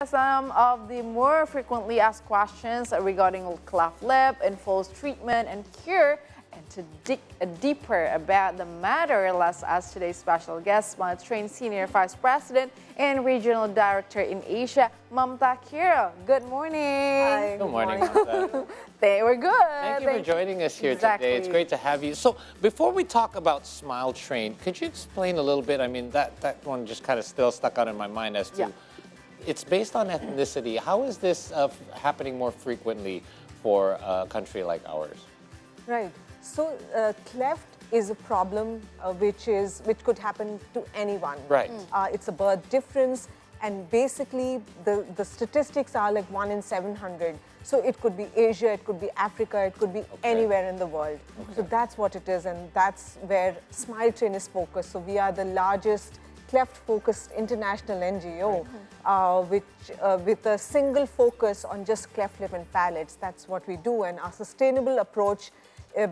Some of the more frequently asked questions regarding cleft lip, involves treatment and cure. And to dig deeper about the matter, let's ask today's special guest, trained Senior Vice President and Regional Director in Asia, Mamta Carroll. Good morning. Hi. Good morning, Mamta. We're good. Thank you for joining us here Exactly. today. It's great to have you. So before we talk about Smile Train, could you explain a little bit? I mean, that one just kind of still stuck out in my mind as to, it's based on ethnicity. How is this happening more frequently for a country like ours? Right. So cleft is a problem which could happen to anyone. Right. It's a birth difference, and basically the statistics are like 1 in 700. So it could be Asia, it could be Africa, it could be anywhere in the world. So that's what it is, and that's where Smile Train is focused. So we are the largest cleft-focused international NGO, with a single focus on just cleft lip and palates. That's what we do, and our sustainable approach,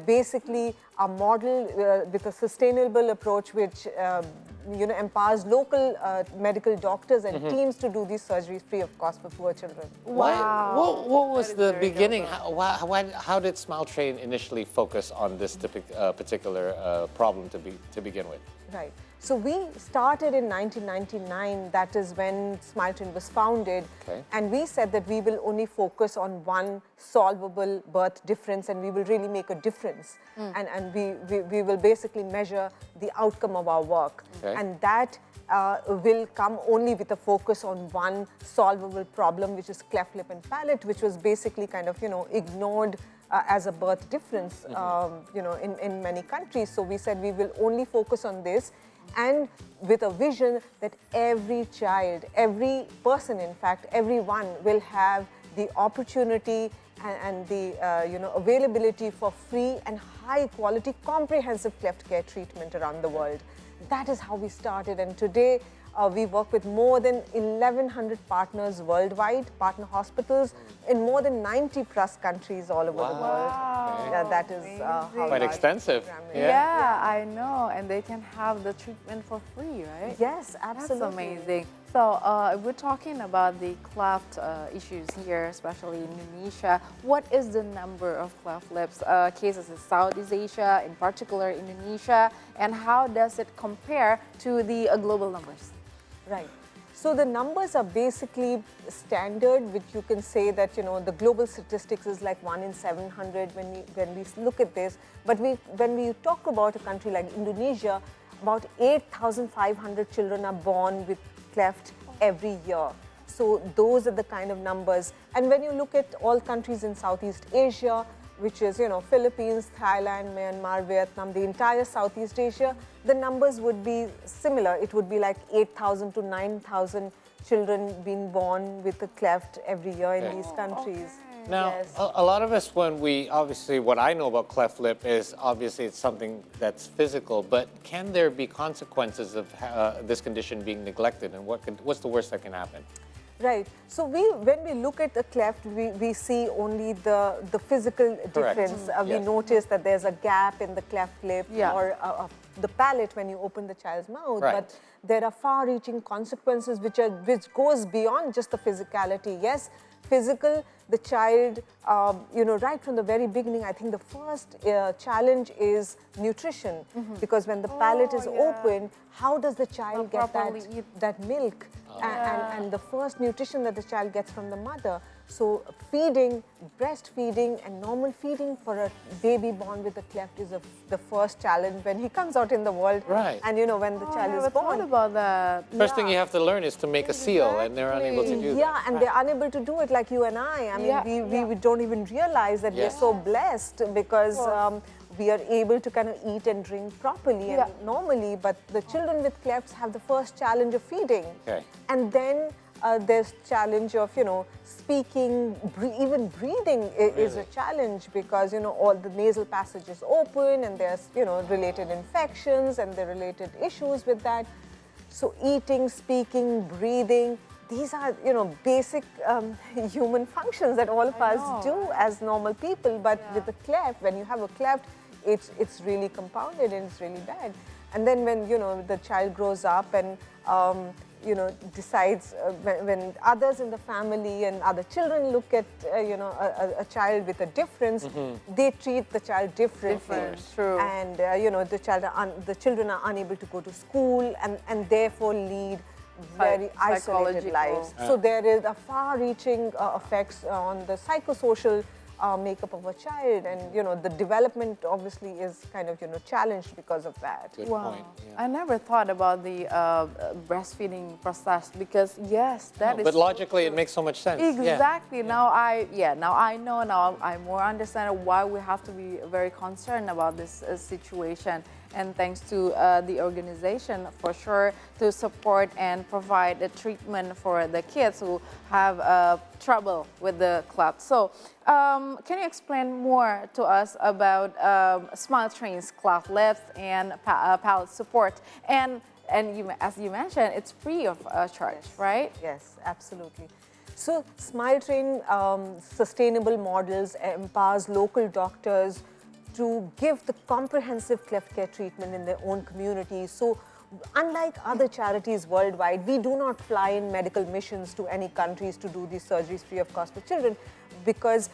basically a model with a sustainable approach which empowers local medical doctors and teams to do these surgeries free of cost for poor children. Wow. What was the beginning? How did Smile Train initially focus on this particular problem to begin with? Right. So we started in 1999, that is when Smile Train was founded, and we said that we will only focus on one solvable birth difference, and we will really make a difference. And we will basically measure the outcome of our work. And that will come only with a focus on one solvable problem, which is cleft lip and palate, which was basically kind of, ignored as a birth difference, in many countries. So we said we will only focus on this, and with a vision that every child, every person, in fact, everyone will have the opportunity and the availability for free and high quality comprehensive cleft care treatment around the world. That is how we started, and today we work with more than 1,100 partners worldwide, partner hospitals in more than 90 plus countries all over the world. Yeah, that is how quite extensive. Yeah, I know, and they can have the treatment for free, right? Yes, absolutely. That's amazing. So we're talking about the cleft issues here, especially in Indonesia. What is the number of cleft lips cases in Southeast Asia, in particular Indonesia, and how does it compare to the global numbers? Right. So the numbers are basically standard, which you can say that, the global statistics is like 1 in 700 when we look at this. But when we talk about a country like Indonesia, about 8,500 children are born with cleft every year. So those are the kind of numbers. And when you look at all countries in Southeast Asia, which is, Philippines, Thailand, Myanmar, Vietnam, the entire Southeast Asia, the numbers would be similar. It would be like 8,000 to 9,000 children being born with a cleft every year in these countries. Now, a lot of us, what I know about cleft lip is obviously it's something that's physical, but can there be consequences of this condition being neglected, and what's the worst that can happen? Right. So when we look at a cleft, we see only the physical difference. We notice that there's a gap in the cleft lip or the palate when you open the child's mouth. But there are far-reaching consequences which goes beyond just the physicality. Yes, physical, the child, right from the very beginning, I think the first challenge is nutrition. Because when the palate is open, how does the child get that milk? And the first nutrition that the child gets from the mother. So feeding, breastfeeding and normal feeding for a baby born with a cleft is the first challenge when he comes out in the world. Right. And when the child is born. What about that? First thing you have to learn is to make a seal, and they're unable to do that. Yeah, and they're unable to do it like you and I. I mean, we don't even realize that we're so blessed because we are able to kind of eat and drink properly and normally, but the children with clefts have the first challenge of feeding. And then there's challenge of, speaking, even breathing is a challenge because, all the nasal passage is open and there's, related infections and the related issues with that. So eating, speaking, breathing, these are, basic human functions that all of us do as normal people. But with a cleft, when you have a cleft, it's really compounded and it's really bad. And then when, the child grows up and decides when others in the family and other children look at, a child with a difference, they treat the child differently. True. And, the children are unable to go to school and therefore lead very isolated lives. So there is a far-reaching effects on the psychosocial makeup of a child, and the development obviously is kind of challenged because of that. Good point. Yeah. I never thought about the breastfeeding process, because yes, that is. But logically, it makes so much sense. Exactly. Now I know. Now I more understand why we have to be very concerned about this situation. And thanks to the organization, for sure, to support and provide the treatment for the kids who have trouble with the cleft. So, can you explain more to us about Smile Train's cleft lips and palate support? And as you mentioned, it's free of charge, right? Yes, absolutely. So, Smile Train sustainable models empowers local doctors to give the comprehensive cleft care treatment in their own communities. So, unlike other charities worldwide, we do not fly in medical missions to any countries to do these surgeries free of cost for children, because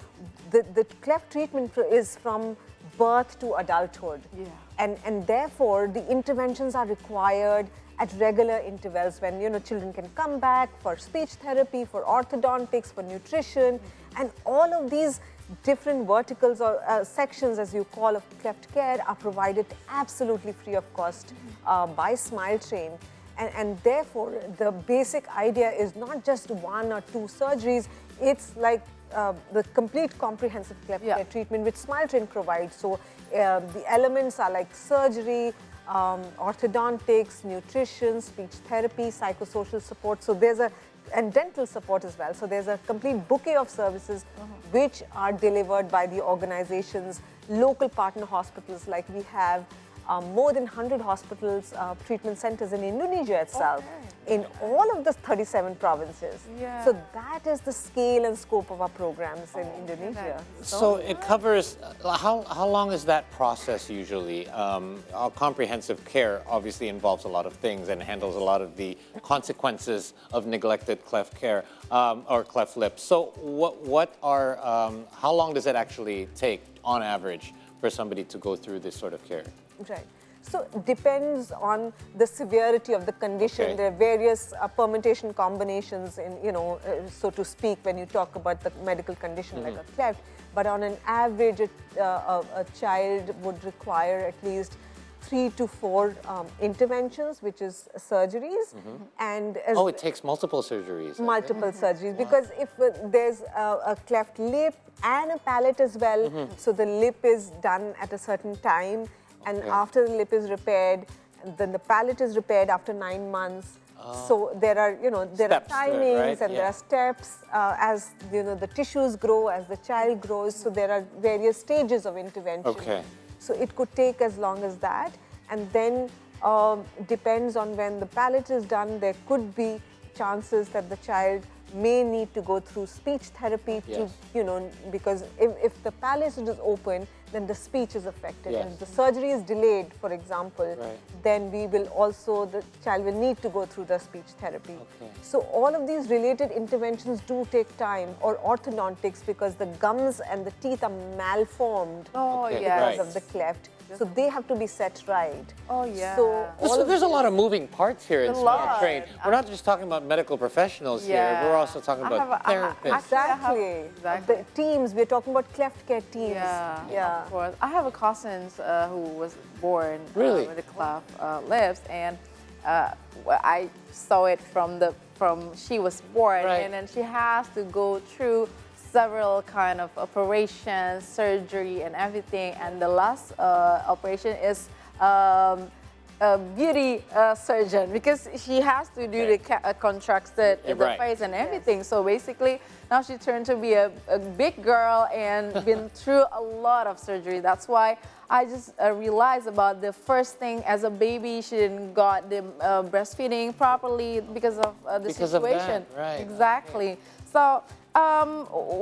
the cleft treatment is from birth to adulthood. Yeah. And therefore, the interventions are required at regular intervals when children can come back for speech therapy, for orthodontics, for nutrition, and all of these different verticals or sections, as you call, of cleft care are provided absolutely free of cost by Smile Train. And therefore, the basic idea is not just 1 or 2 surgeries, it's like the complete comprehensive cleft care treatment which Smile Train provides. So the elements are like surgery, orthodontics, nutrition, speech therapy, psychosocial support. So there's and dental support as well. So there's a complete bouquet of services which are delivered by the organization's local partner hospitals. Like we have more than 100 hospitals, treatment centers in Indonesia itself, in all of the 37 provinces. Yeah. So that is the scale and scope of our programs in Indonesia. So it covers, how long is that process usually? Our comprehensive care obviously involves a lot of things and handles a lot of the consequences of neglected cleft care or cleft lip. So how long does it actually take on average for somebody to go through this sort of care? Right. So it depends on the severity of the condition. Okay. There are various permutation combinations in, so to speak, when you talk about the medical condition like a cleft. But on an average, a child would require at least 3 to 4 interventions, which is surgeries. And it takes multiple surgeries. Multiple surgeries, because if there's a cleft lip and a palate as well, so the lip is done at a certain time, and after the lip is repaired, then the palate is repaired after 9 months. So there are, there are timings and there are steps as the tissues grow, as the child grows. So there are various stages of intervention. Okay. So it could take as long as that, and then depends on when the palate is done. There could be chances that the child may need to go through speech therapy to, because if the palate is open, then the speech is affected. And if the surgery is delayed, for example, then the child will need to go through the speech therapy. So all of these related interventions do take time, or orthodontics, because the gums and the teeth are malformed because of the cleft. So they have to be set right. So there's a lot of moving parts here in Smile Train. We're not just talking about medical professionals here. We're also talking about therapists. Exactly. The teams. We're talking about cleft care teams. Yeah. Of course. I have a cousin who was born with a cleft lips, and I saw it from she was born, and then she has to go through several kind of operations, surgery, and everything. And the last operation is a beauty surgeon, because she has to do the contracted the face and everything. So basically, now she turned to be a big girl and been through a lot of surgery. That's why I just realized about the first thing as a baby, she didn't got the breastfeeding properly because of the Because of situation. that, right. Exactly. So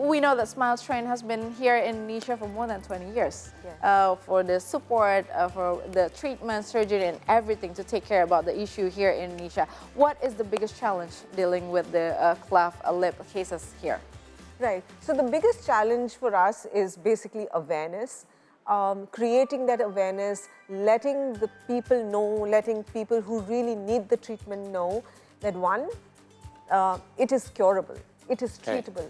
we know that Smile Train has been here in Indonesia for more than 20 years for the support, for the treatment, surgery, and everything to take care about the issue here in Indonesia. What is the biggest challenge dealing with the cleft lip cases here? Right. So the biggest challenge for us is basically awareness, creating that awareness, letting the people know, letting people who really need the treatment know that one, it is curable, it is treatable.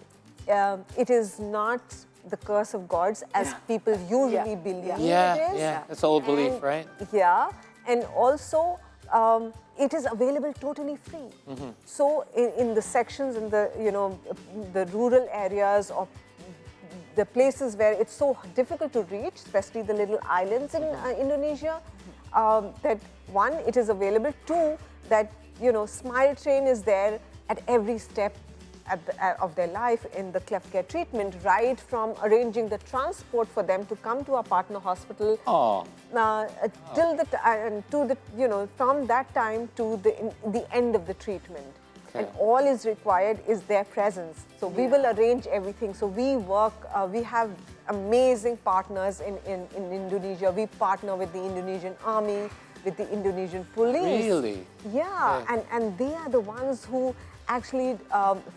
It is not the curse of gods as people usually believe it is. Yeah, it's an old belief, right? Yeah, and also it is available totally free. So in the sections, in the the rural areas or the places where it's so difficult to reach, especially the little islands in Indonesia, that one, it is available. Two, that Smile Train is there at every step of their life in the cleft care treatment, right from arranging the transport for them to come to our partner hospital, till from that time to the end of the treatment. Okay. And all is required is their presence. So we will arrange everything. So we work, we have amazing partners in Indonesia. We partner with the Indonesian Army, with the Indonesian police. Really? Yeah, and they are the ones who actually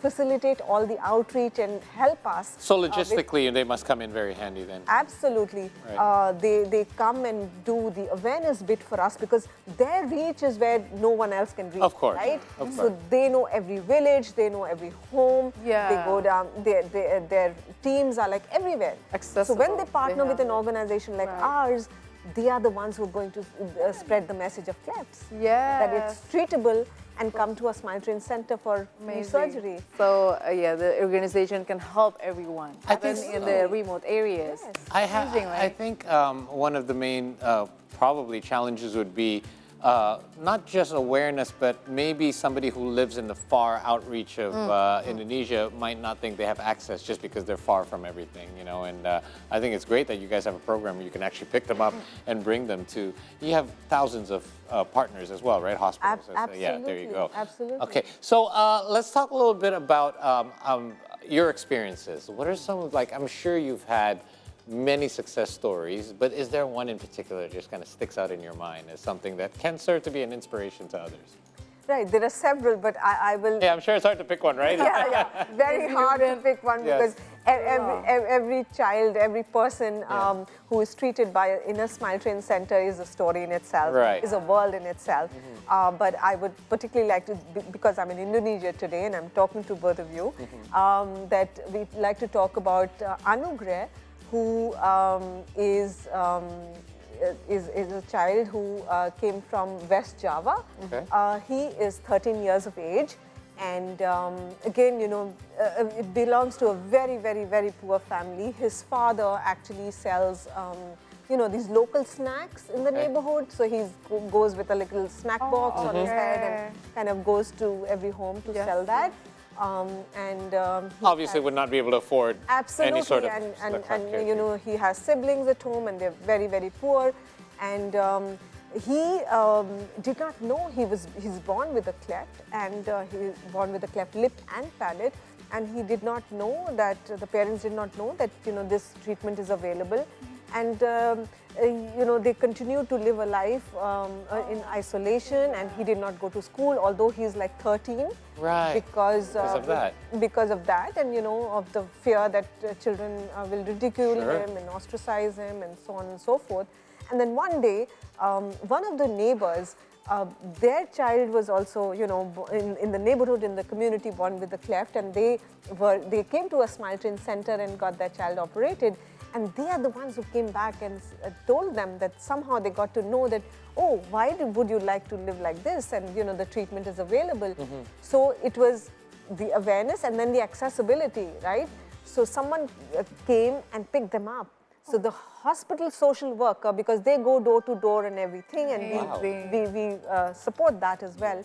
facilitate all the outreach and help us. So logistically, they must come in very handy then. Absolutely. Right. They come and do the awareness bit for us because their reach is where no one else can reach. Of course. Right? Of so course. they know every village, they know every home. Yeah. They go down, their teams are like everywhere. Accessible. So when they partner with an organization like ours, they are the ones who are going to spread the message of clefts. Yeah. That it's treatable and come to a Smile Train center for surgery. So the organization can help everyone, even in the remote areas. Yes. I think one of the main probably challenges would be not just awareness, but maybe somebody who lives in the far outreach of Indonesia might not think they have access just because they're far from everything, and I think it's great that you guys have a program where you can actually pick them up and bring them to, you have thousands of partners as well, right? Hospitals. Absolutely. Yeah, there you go. Absolutely. Okay, so let's talk a little bit about your experiences. What are some of, I'm sure you've had many success stories, but is there one in particular that just kind of sticks out in your mind as something that can serve to be an inspiration to others? Right, there are several, but I will... Yeah, I'm sure it's hard to pick one, right? Yeah, very hard to pick one because every child, every person who is treated in a Smile Train center is a story in itself, is a world in itself. But I would particularly like to, because I'm in Indonesia today and I'm talking to both of you, that we'd like to talk about Anugrah, who is a child who came from West Java. Okay. He is 13 years of age, and again, it belongs to a very, very, very poor family. His father actually sells, these local snacks in the neighborhood. So he goes with a little snack box on his head and kind of goes to every home to sell that. Obviously would not be able to afford any sort of and he has siblings at home and they're very, very poor, and he did not know he's born with a cleft, and he's born with a cleft lip and palate, and he did not know that the parents did not know that this treatment is available, and they continue to live a life in isolation, and he did not go to school, although he's like 13. Right. Because of that. Because of that, and of the fear that children will ridicule him and ostracize him and so on and so forth. And then one day, one of the neighbors, their child was also, in the neighborhood, in the community, born with a cleft, and they came to a Smile Train center and got their child operated. And they are the ones who came back and told them that somehow they got to know that, oh, why would you like to live like this? And, the treatment is available. So it was the awareness and then the accessibility, right? So someone came and picked them up. So the hospital social worker, because they go door to door and everything, and we support that as well,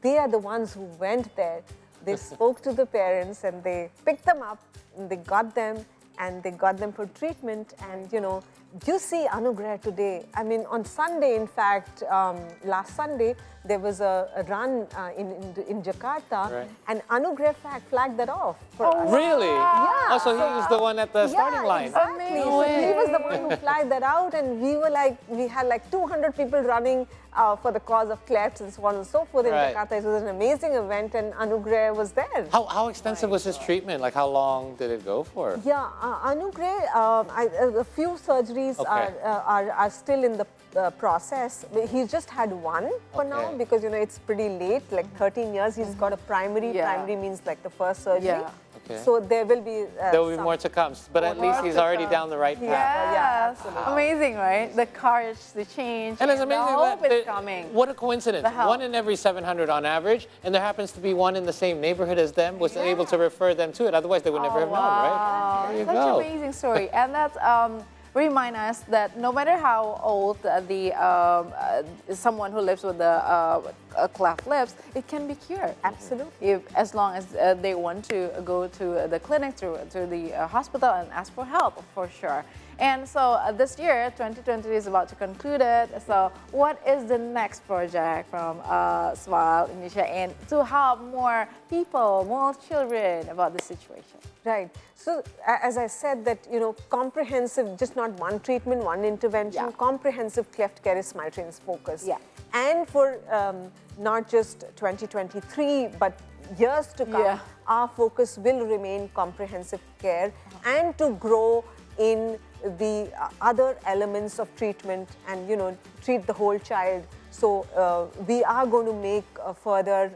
they are the ones who went there. They spoke to the parents and they picked them up and they got them. And they got them for treatment, and you see Anugrah today. I mean, on Sunday, in fact, last Sunday, there was a run in Jakarta, Right. and Anugrah flagged that off for us. Really? Yeah. Oh, so he was the one at the starting line. Exactly. No So he way. was the one who flagged that out, and we had like 200 people running for the cause of Cleft and so on and so forth in Right. Jakarta. It was an amazing event, and Anugrah was there. How extensive was his treatment? Like, how long did it go for? Yeah, Anugrah, a few surgeries Okay. are still in the process. He's just had one for now Okay. because, it's pretty late, like 13 years. He's got a primary. Yeah. Primary means like the first surgery. Yeah. Okay. So there will be There will be more to come, but at least he's already down the right path. Yeah, Yes, amazing, right? The courage to change. And it's amazing the hope that is coming. what a coincidence. The help. 1 in every 700 on average, and there happens to be one in the same neighborhood as them, was able to refer them to it. Otherwise, they would never have known, right? There you Such go. an amazing story, and that's remind us that no matter how old someone who lives with a cleft lips, it can be cured. Absolutely. As long as they want to go to the clinic, to the hospital, and ask for help, for sure. And so this year, 2020 is about to conclude it. So what is the next project from Smile Indonesia, and to help more people, more children about the situation? Right. So as I said that, comprehensive, just not one treatment, one intervention, Yeah. comprehensive cleft care is Smile Train's focus. Yeah. And for not just 2023, but years to come, Yeah. our focus will remain comprehensive care and to grow in the other elements of treatment and, treat the whole child. So we are going to make further,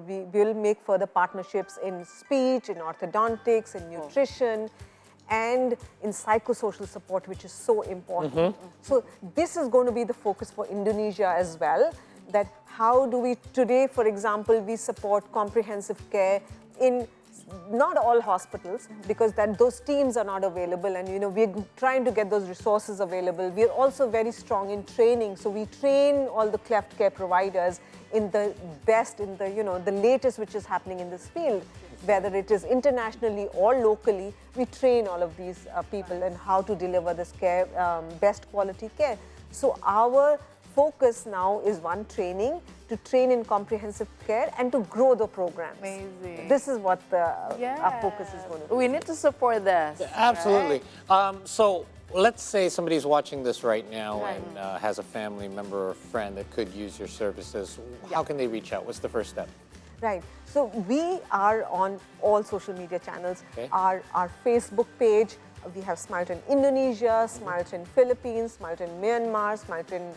we will make further partnerships in speech, in orthodontics, in nutrition, and in psychosocial support, which is so important. So this is going to be the focus for Indonesia as well, that how do we, today, for example, we support comprehensive care in not all hospitals, because those teams are not available, and we're trying to get those resources available. We're also very strong in training, so we train all the cleft care providers in the best, in the latest which is happening in this field, whether it is internationally or locally. We train all of these people and how to deliver this care, best quality care. So our focus now is one, training, to train in comprehensive care and to grow the programs. Amazing. This is what our focus is going to be. We need to support this. Absolutely. right? So let's say somebody's watching this right now and has a family member or friend that could use your services. How can they reach out? What's the first step? Right. So we are on all social media channels. Okay. Our Facebook page, we have Smile Train Indonesia, Smile Train Philippines, Smile Train Myanmar, Smile Train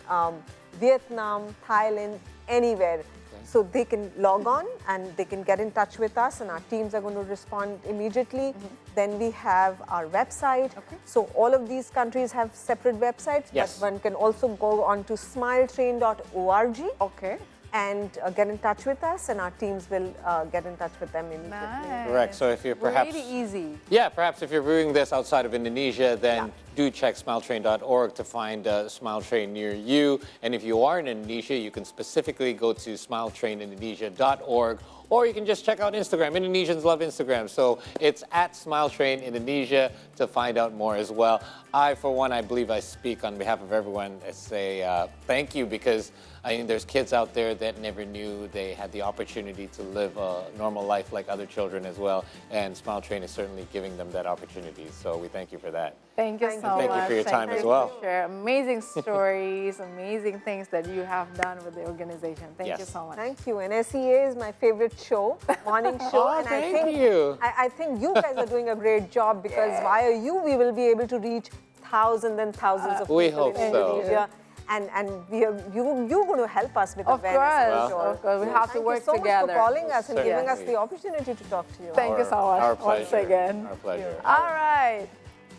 Vietnam, Thailand, anywhere. Okay. So they can log on and they can get in touch with us, and our teams are going to respond immediately. Then we have our website. Okay. So all of these countries have separate websites, Yes. but one can also go on to smiletrain.org. Okay. And get in touch with us, and our teams will get in touch with them immediately. Nice. Correct. So if you're perhaps... Really easy. Yeah, perhaps if you're viewing this outside of Indonesia, then do check smiletrain.org to find a Smile Train near you. And if you are in Indonesia, you can specifically go to smiletrainindonesia.org, or you can just check out Instagram. Indonesians love Instagram, so it's at Smile Train Indonesia to find out more as well. I, for one, I believe I speak on behalf of everyone to say thank you, because I mean, there's kids out there that never knew they had the opportunity to live a normal life like other children as well, and Smile Train is certainly giving them that opportunity, so we thank you for that. Thank you so much. Thank you for your time as you well. for sharing amazing stories, amazing things that you have done with the organization. Thank you so much. Thank you. And SEA is my favorite show, morning show. Oh, and thank you. I think you guys are doing a great job, because via you, we will be able to reach thousands and thousands of people We hope in so. Indonesia. And you're going to help us with Of awareness. course, of course. We have to work Thank you so together. much for calling us and Certainly. giving us the opportunity to talk to you. Thank you so much Our once pleasure. again. Our pleasure. All right.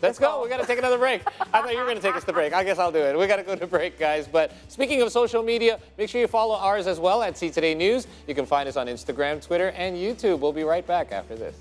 Let's go. We're going to take another break. I thought you were going to take us to break. I guess I'll do it. We got to go to break, guys. But speaking of social media, make sure you follow ours as well at See Today News. You can find us on Instagram, Twitter, and YouTube. We'll be right back after this.